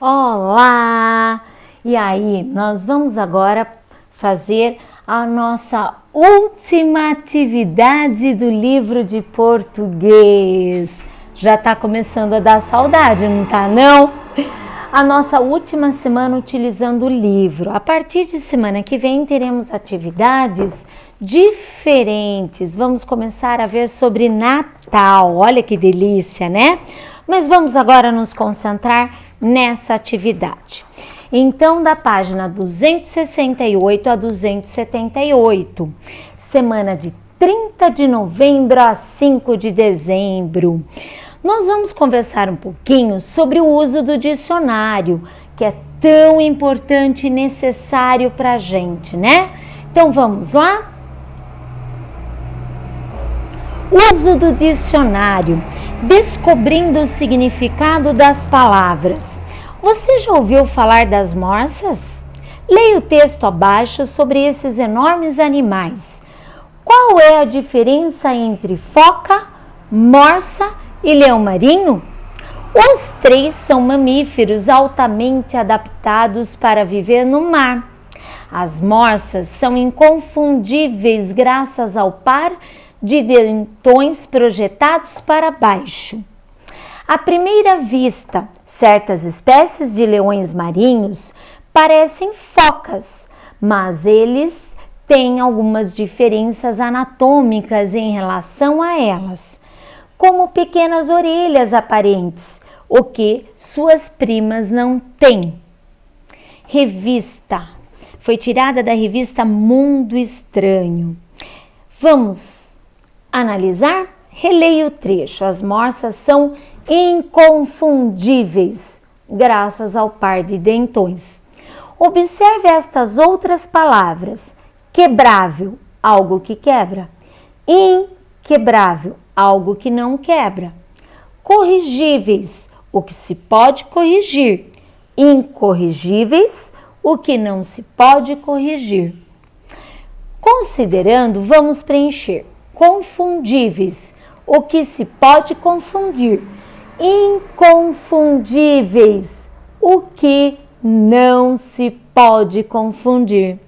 Olá! E aí, nós vamos agora fazer a nossa última atividade do livro de português. Já tá começando a dar saudade, não tá não? A nossa última semana utilizando o livro. A partir de semana que vem teremos atividades diferentes. Vamos começar a ver sobre Natal. Olha que delícia, né? Mas vamos agora nos concentrar nessa atividade. Então, da página 268 a 278, semana de 30 de novembro a 5 de dezembro. Nós vamos conversar um pouquinho sobre o uso do dicionário, que é tão importante e necessário para a gente, né? Então, vamos lá? Uso do dicionário, descobrindo o significado das palavras. Você já ouviu falar das morsas? Leia o texto abaixo sobre esses enormes animais. Qual é a diferença entre foca, morsa e leão marinho? Os três são mamíferos altamente adaptados para viver no mar. As morsas são inconfundíveis graças ao par de dentões projetados para baixo. À primeira vista, certas espécies de leões marinhos parecem focas, mas eles têm algumas diferenças anatômicas em relação a elas, como pequenas orelhas aparentes, o que suas primas não têm. Revista. Foi tirada da revista Mundo Estranho. Vamos analisar? Releia o trecho. As morsas são inconfundíveis, graças ao par de dentões. Observe estas outras palavras. Quebrável, algo que quebra. Inquebrável, algo que não quebra. Corrigíveis, o que se pode corrigir. Incorrigíveis, o que não se pode corrigir. Considerando, vamos preencher. Confundíveis, o que se pode confundir. Inconfundíveis, o que não se pode confundir.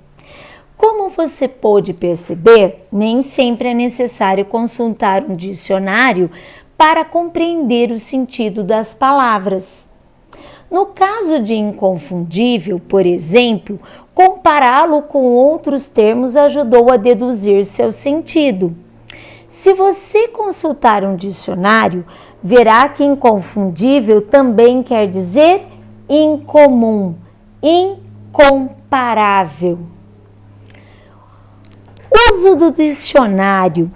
Como você pôde perceber, nem sempre é necessário consultar um dicionário para compreender o sentido das palavras. No caso de inconfundível, por exemplo, compará-lo com outros termos ajudou a deduzir seu sentido. Se você consultar um dicionário, verá que inconfundível também quer dizer incomum, incomparável. Uso do dicionário.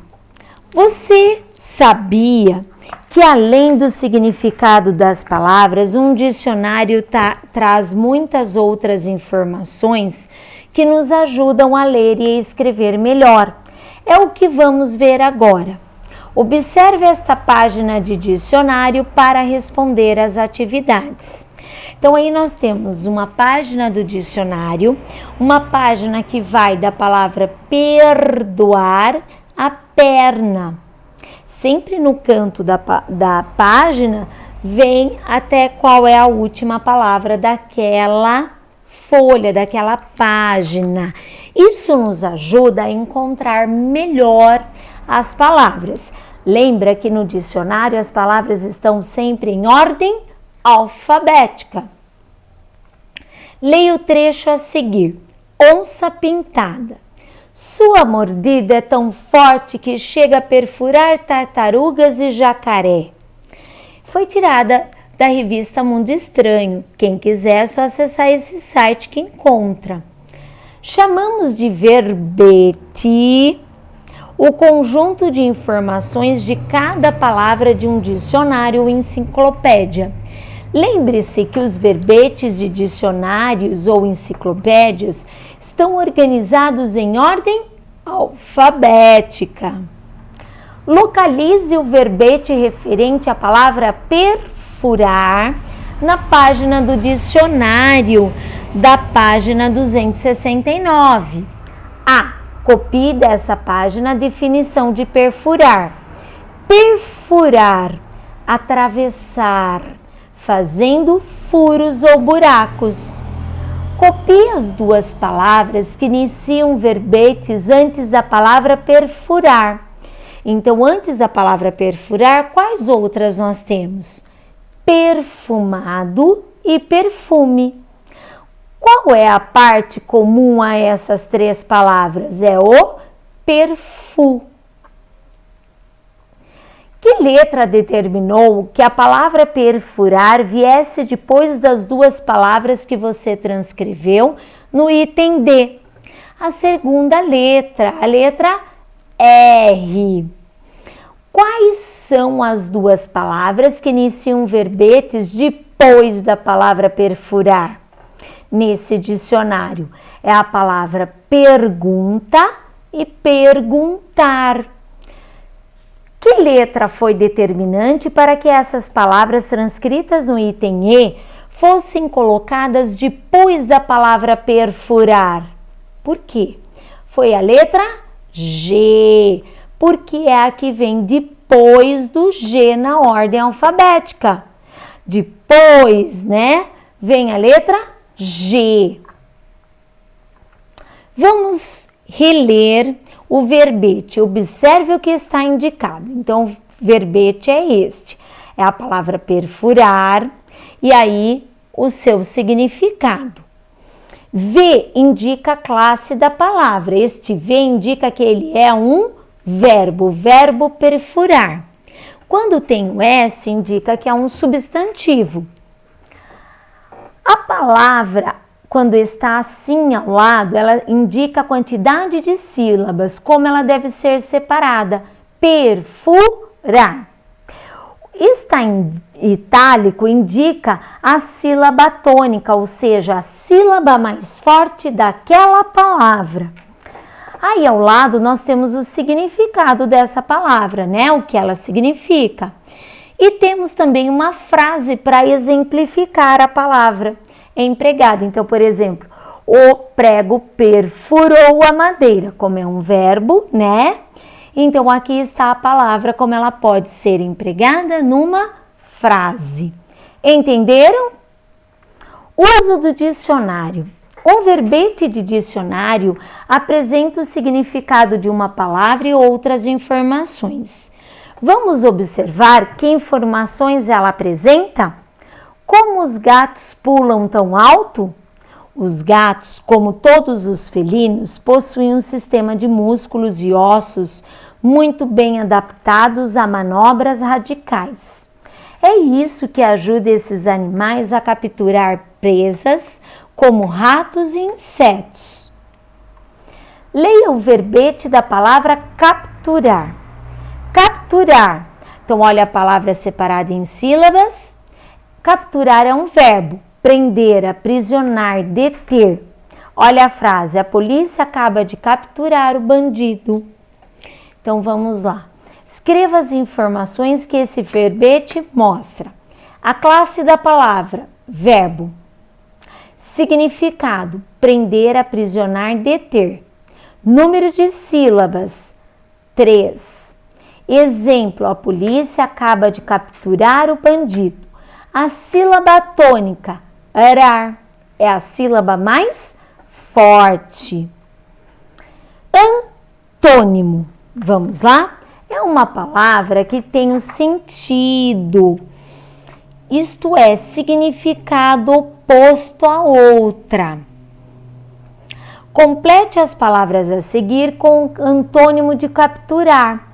Você sabia que além do significado das palavras, um dicionário traz muitas outras informações que nos ajudam a ler e a escrever melhor? É o que vamos ver agora. Observe esta página de dicionário para responder às atividades. Então, aí nós temos uma página do dicionário, uma página que vai da palavra perdoar a perna. Sempre no canto da página vem até qual é a última palavra daquela folha, daquela página. Isso nos ajuda a encontrar melhor as palavras. Lembra que no dicionário as palavras estão sempre em ordem alfabética. Leia o trecho a seguir. Onça pintada. Sua mordida é tão forte que chega a perfurar tartarugas e jacaré. Foi tirada da revista Mundo Estranho. Quem quiser é só acessar esse site que encontra. Chamamos de verbete o conjunto de informações de cada palavra de um dicionário ou enciclopédia. Lembre-se que os verbetes de dicionários ou enciclopédias estão organizados em ordem alfabética. Localize o verbete referente à palavra perfurar na página do dicionário, da página 269. Copie dessa página a definição de perfurar. Perfurar, atravessar, fazendo furos ou buracos. Copie as duas palavras que iniciam verbetes antes da palavra perfurar. Então, antes da palavra perfurar, quais outras nós temos? Perfumado e perfume. Qual é a parte comum a essas três palavras? É o perfu. Que letra determinou que a palavra perfurar viesse depois das duas palavras que você transcreveu no item D? A segunda letra, a letra R. Quais são as duas palavras que iniciam verbetes depois da palavra perfurar? Nesse dicionário, é a palavra pergunta e perguntar. Que letra foi determinante para que essas palavras transcritas no item E fossem colocadas depois da palavra perfurar? Por quê? Foi a letra G, porque é a que vem depois do G na ordem alfabética. Depois, né, vem a letra G. Vamos reler o verbete. Observe o que está indicado. Então, o verbete é este. É a palavra perfurar e aí o seu significado. V indica a classe da palavra. Este V indica que ele é um verbo, verbo perfurar. Quando tem o S, indica que é um substantivo. A palavra, quando está assim ao lado, ela indica a quantidade de sílabas, como ela deve ser separada. Perfurar. Está em itálico, indica a sílaba tônica, ou seja, a sílaba mais forte daquela palavra. Aí ao lado nós temos o significado dessa palavra, né? O que ela significa. E temos também uma frase para exemplificar a palavra empregada. Então, por exemplo, o prego perfurou a madeira, como é um verbo, né? Então, aqui está a palavra, como ela pode ser empregada numa frase. Entenderam? Uso do dicionário. Um verbete de dicionário apresenta o significado de uma palavra e outras informações. Vamos observar que informações ela apresenta? Como os gatos pulam tão alto? Os gatos, como todos os felinos, possuem um sistema de músculos e ossos muito bem adaptados a manobras radicais. É isso que ajuda esses animais a capturar presas, como ratos e insetos. Leia o verbete da palavra capturar. Capturar. Então, olha a palavra separada em sílabas. Capturar é um verbo. Prender, aprisionar, deter. Olha a frase. A polícia acaba de capturar o bandido. Então, vamos lá. Escreva as informações que esse verbete mostra. A classe da palavra, verbo. Significado, prender, aprisionar, deter. Número de sílabas, 3. Exemplo, a polícia acaba de capturar o bandido. A sílaba tônica, arar, é a sílaba mais forte. Antônimo, vamos lá? É uma palavra que tem um sentido, isto é, significado oposto a outra. Complete as palavras a seguir com o antônimo de capturar.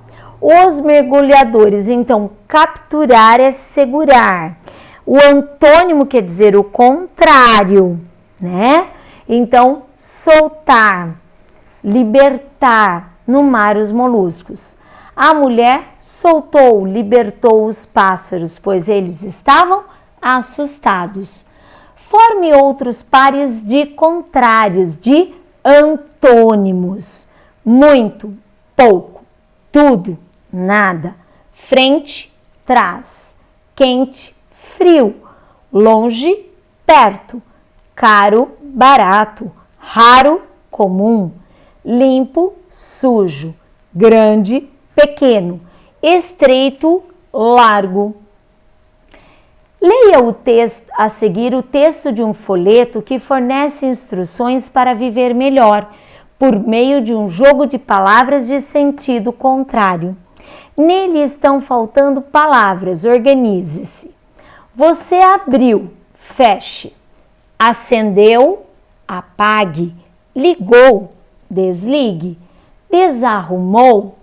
Os mergulhadores, então, capturar é segurar. O antônimo quer dizer o contrário, né? Então, soltar, libertar no mar os moluscos. A mulher soltou, libertou os pássaros, pois eles estavam assustados. Forme outros pares de contrários, de antônimos. Muito, pouco, tudo, nada. Frente, trás. Quente, frio. Longe, perto. Caro, barato. Raro, comum. Limpo, sujo. Grande, pequeno. Estreito, largo. Leia o texto a seguir, o texto de um folheto que fornece instruções para viver melhor, por meio de um jogo de palavras de sentido contrário. Nele estão faltando palavras, organize-se. Você abriu, feche. Acendeu, apague. Ligou, desligue. Desarrumou,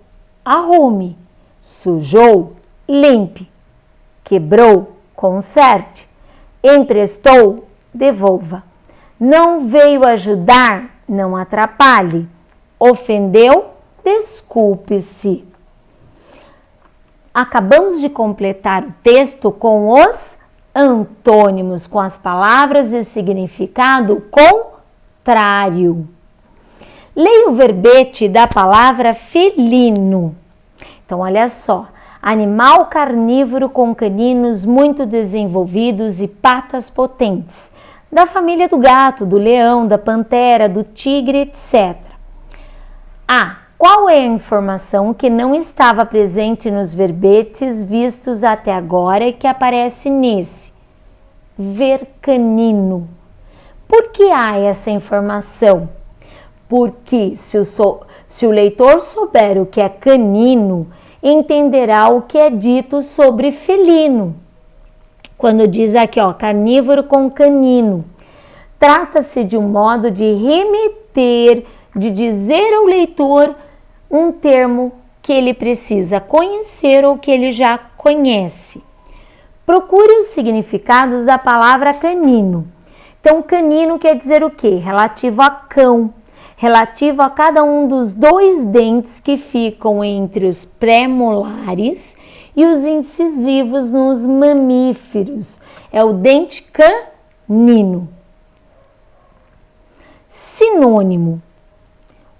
arrume. Sujou, limpe. Quebrou, conserte. Emprestou, devolva. Não veio ajudar, não atrapalhe. Ofendeu, desculpe-se. Acabamos de completar o texto com os antônimos, com as palavras de significado contrário. Leia o verbete da palavra felino. Então, olha só. Animal carnívoro com caninos muito desenvolvidos e patas potentes. Da família do gato, do leão, da pantera, do tigre, etc. A. Qual é a informação que não estava presente nos verbetes vistos até agora e que aparece nesse? Ver canino. Por que há essa informação? Porque se o leitor souber o que é canino, entenderá o que é dito sobre felino. Quando diz aqui, ó, carnívoro com canino, trata-se de um modo de remeter, de dizer ao leitor um termo que ele precisa conhecer ou que ele já conhece. Procure os significados da palavra canino. Então, canino quer dizer o quê? Relativo a cão, relativo a cada um dos dois dentes que ficam entre os pré-molares e os incisivos nos mamíferos. É o dente canino. Sinônimo.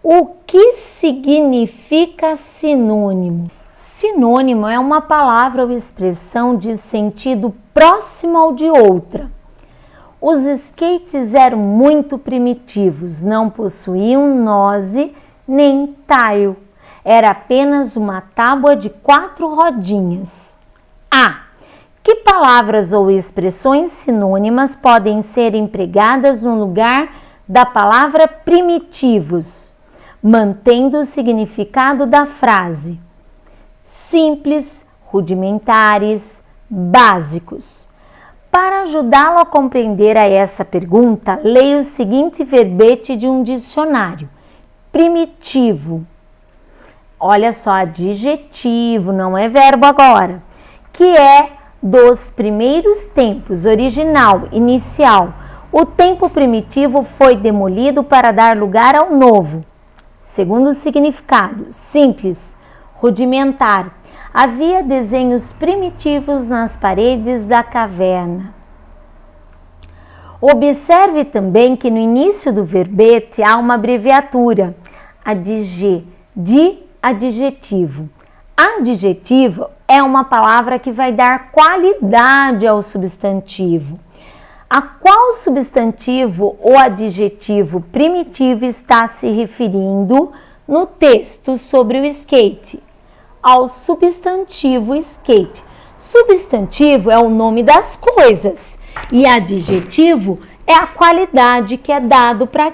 O que significa sinônimo? Sinônimo é uma palavra ou expressão de sentido próximo ao de outra. Os skates eram muito primitivos, não possuíam nose nem taio. Era apenas uma tábua de 4 rodinhas. A. Que palavras ou expressões sinônimas podem ser empregadas no lugar da palavra primitivos, mantendo o significado da frase? Simples, rudimentares, básicos. Para ajudá-lo a compreender a essa pergunta, leia o seguinte verbete de um dicionário. Primitivo. Olha só, adjetivo, não é verbo agora. Que é dos primeiros tempos, original, inicial. O tempo primitivo foi demolido para dar lugar ao novo. Segundo o significado, simples, rudimentar. Havia desenhos primitivos nas paredes da caverna. Observe também que no início do verbete há uma abreviatura, ADG, de adjetivo. Adjetivo é uma palavra que vai dar qualidade ao substantivo. A qual substantivo ou adjetivo primitivo está se referindo no texto sobre o skate? Ao substantivo skate. Substantivo é o nome das coisas e adjetivo é a qualidade que é dado para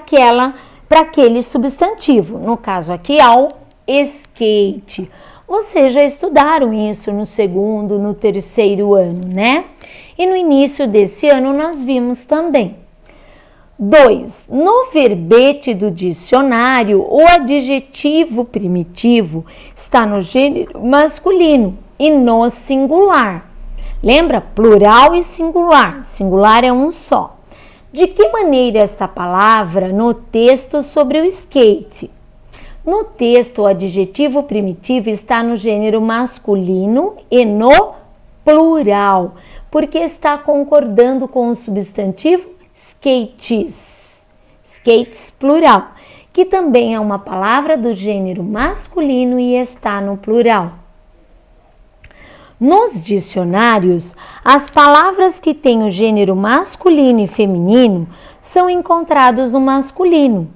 aquele substantivo. No caso aqui, ao skate. Vocês já estudaram isso no segundo, no terceiro ano, né? E no início desse ano nós vimos também. 2. No verbete do dicionário, o adjetivo primitivo está no gênero masculino e no singular. Lembra? Plural e singular. Singular é um só. De que maneira esta palavra no texto sobre o skate? No texto, o adjetivo primitivo está no gênero masculino e no plural, porque está concordando com o substantivo skates. Skates plural, que também é uma palavra do gênero masculino e está no plural. Nos dicionários, as palavras que têm o gênero masculino e feminino são encontradas no masculino.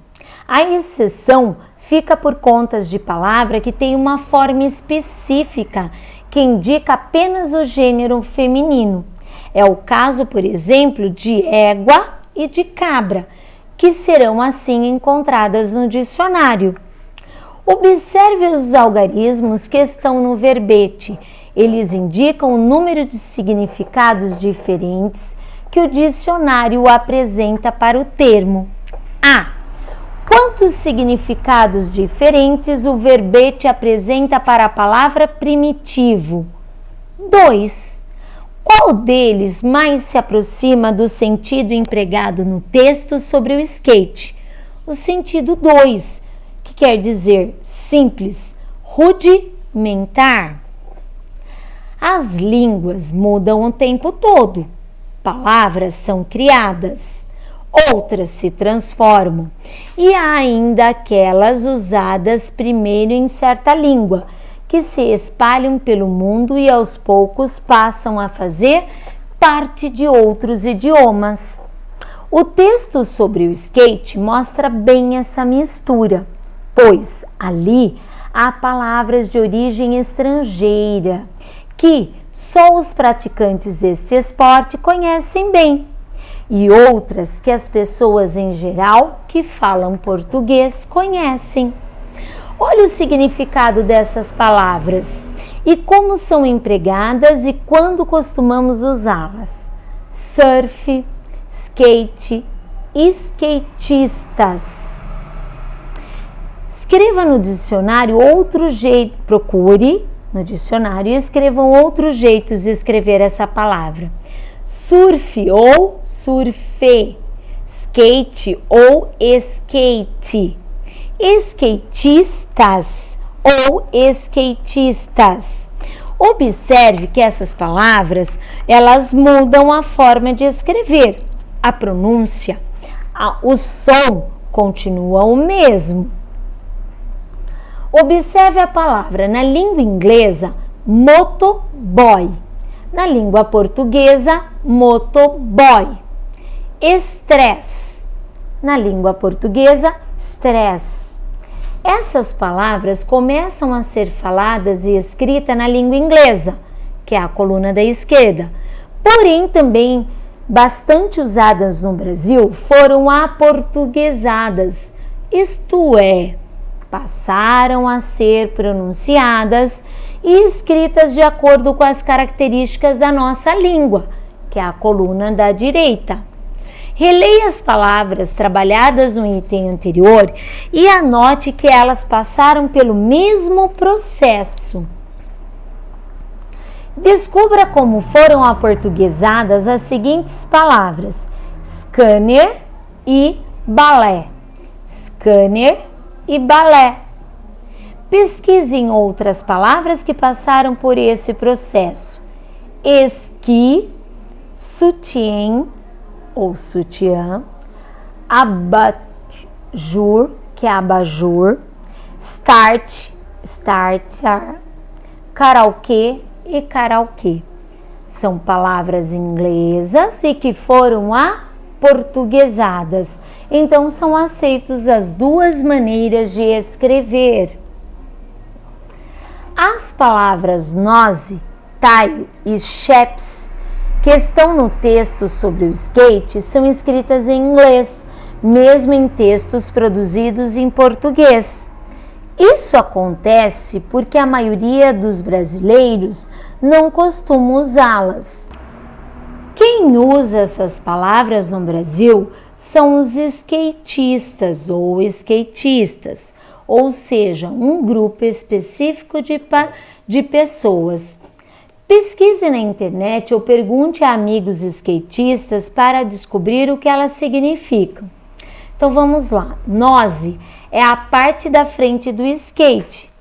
A exceção fica por conta de palavra que tem uma forma específica que indica apenas o gênero feminino. É o caso, por exemplo, de égua e de cabra, que serão assim encontradas no dicionário. Observe os algarismos que estão no verbete. Eles indicam o número de significados diferentes que o dicionário apresenta para o termo. A. Quantos significados diferentes o verbete apresenta para a palavra primitivo? 2. Qual deles mais se aproxima do sentido empregado no texto sobre o skate? O sentido 2, que quer dizer simples, rudimentar. As línguas mudam o tempo todo. Palavras são criadas, outras se transformam, e há ainda aquelas usadas primeiro em certa língua, que se espalham pelo mundo e aos poucos passam a fazer parte de outros idiomas. O texto sobre o skate mostra bem essa mistura, pois ali há palavras de origem estrangeira que só os praticantes deste esporte conhecem bem e outras que as pessoas em geral que falam português conhecem. Olha o significado dessas palavras e como são empregadas e quando costumamos usá-las. Surf, skate, skatistas. Escreva no dicionário outro jeito, procure no dicionário e escrevam outros jeitos de escrever essa palavra. Surf ou surfe, skate ou skate, skatistas ou skatistas. Observe que essas palavras, elas mudam a forma de escrever, a pronúncia, o som continua o mesmo. Observe a palavra na língua inglesa motoboy, na língua portuguesa motoboy. Estresse, na língua portuguesa stress. Essas palavras começam a ser faladas e escritas na língua inglesa, que é a coluna da esquerda, porém também bastante usadas no Brasil foram aportuguesadas, isto é, passaram a ser pronunciadas e escritas de acordo com as características da nossa língua, que é a coluna da direita. Releia as palavras trabalhadas no item anterior e anote que elas passaram pelo mesmo processo. Descubra como foram aportuguesadas as seguintes palavras: scanner e balé. Scanner e balé. Pesquise em outras palavras que passaram por esse processo. Esqui, sutiã ou sutiã, abajur, que é abajur, starter, karaokê e karaokê. São palavras inglesas e que foram aportuguesadas. Então, são aceitos as duas maneiras de escrever. As palavras nose, taio e chaps, que estão no texto sobre o skate, são escritas em inglês, mesmo em textos produzidos em português. Isso acontece porque a maioria dos brasileiros não costuma usá-las. Quem usa essas palavras no Brasil são os skatistas, ou seja, um grupo específico de pessoas. Pesquise na internet ou pergunte a amigos skatistas para descobrir o que elas significam. Então vamos lá. Nose é a parte da frente do skate.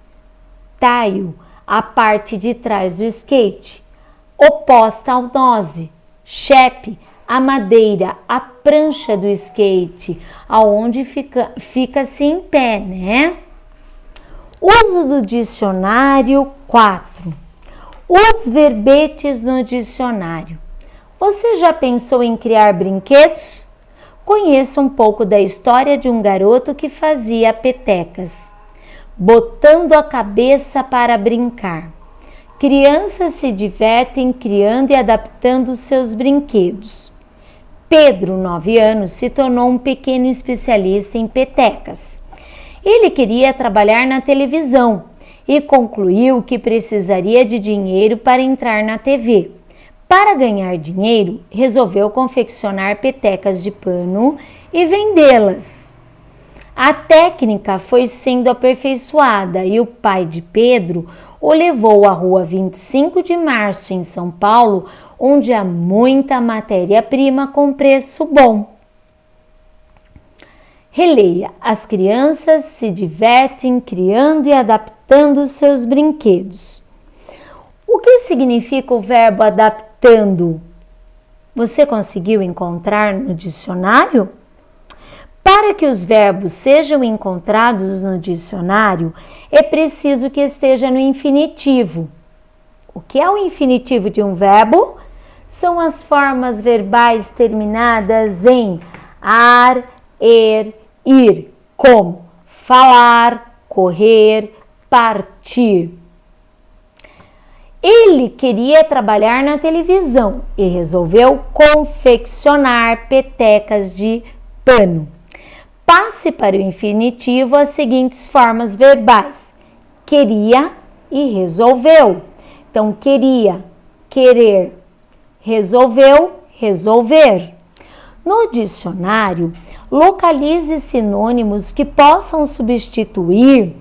Taio, a parte de trás do skate, oposta ao nose. Chepe, a madeira, a prancha do skate, aonde fica-se em pé, né? Uso do dicionário 4. Os verbetes no dicionário. Você já pensou em criar brinquedos? Conheça um pouco da história de um garoto que fazia petecas, botando a cabeça para brincar. Crianças se divertem criando e adaptando seus brinquedos. Pedro, 9 anos, se tornou um pequeno especialista em petecas. Ele queria trabalhar na televisão e concluiu que precisaria de dinheiro para entrar na TV. Para ganhar dinheiro, resolveu confeccionar petecas de pano e vendê-las. A técnica foi sendo aperfeiçoada e o pai de Pedro o levou à rua 25 de Março, em São Paulo, onde há muita matéria-prima com preço bom. Releia: as crianças se divertem criando e adaptando seus brinquedos. O que significa o verbo adaptando? Você conseguiu encontrar no dicionário? Para que os verbos sejam encontrados no dicionário, é preciso que esteja no infinitivo. O que é o infinitivo de um verbo? São as formas verbais terminadas em ar, ir, como falar, correr, partir. Ele queria trabalhar na televisão e resolveu confeccionar petecas de pano. Passe para o infinitivo as seguintes formas verbais: queria e resolveu. Então, queria, querer, resolveu, resolver. No dicionário, localize sinônimos que possam substituir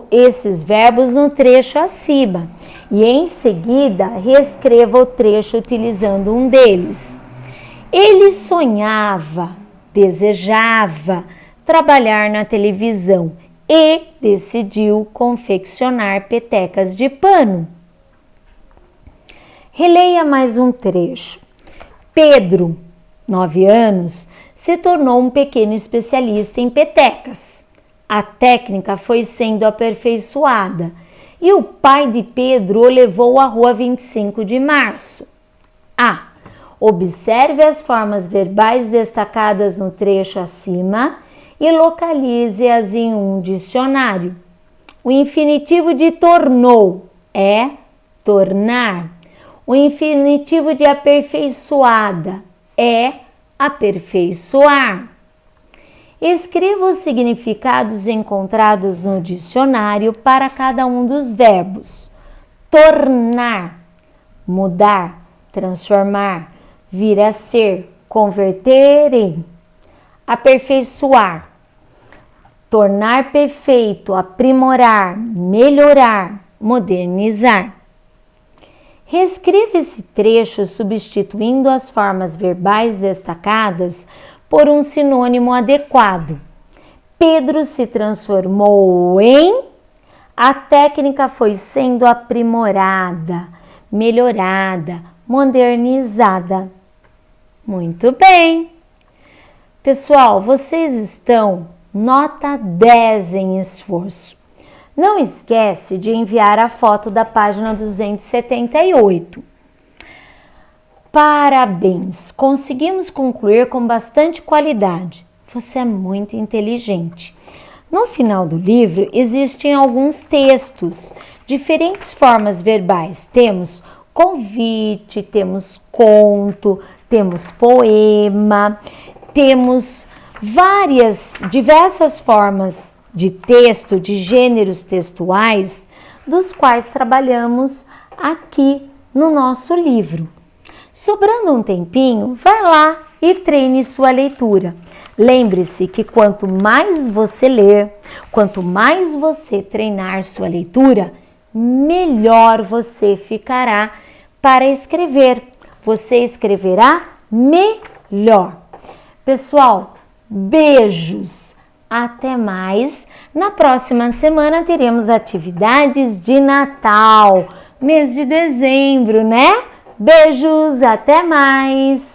esses verbos no trecho acima e, em seguida, reescreva o trecho utilizando um deles. Ele sonhava, desejava trabalhar na televisão e decidiu confeccionar petecas de pano. Releia mais um trecho. Pedro, 9 anos, se tornou um pequeno especialista em petecas. A técnica foi sendo aperfeiçoada e o pai de Pedro o levou à rua 25 de Março. A. Observe as formas verbais destacadas no trecho acima e localize-as em um dicionário. O infinitivo de tornou é tornar. O infinitivo de aperfeiçoada é aperfeiçoar. Escreva os significados encontrados no dicionário para cada um dos verbos: tornar, mudar, transformar, vir a ser, converter em. Aperfeiçoar, tornar perfeito, aprimorar, melhorar, modernizar. Reescreva esse trecho substituindo as formas verbais destacadas por um sinônimo adequado. Pedro se transformou em. A técnica foi sendo aprimorada, melhorada, modernizada. Muito bem! Pessoal, vocês estão nota 10 em esforço. Não esquece de enviar a foto da página 278. Parabéns! Conseguimos concluir com bastante qualidade. Você é muito inteligente. No final do livro existem alguns textos, diferentes formas verbais. Temos convite, temos conto, temos poema, temos diversas formas de texto, de gêneros textuais, dos quais trabalhamos aqui no nosso livro. Sobrando um tempinho, vai lá e treine sua leitura. Lembre-se que quanto mais você ler, quanto mais você treinar sua leitura, melhor você ficará para escrever. Você escreverá melhor. Pessoal, beijos! Até mais! Na próxima semana teremos atividades de Natal, mês de dezembro, né? Beijos, até mais!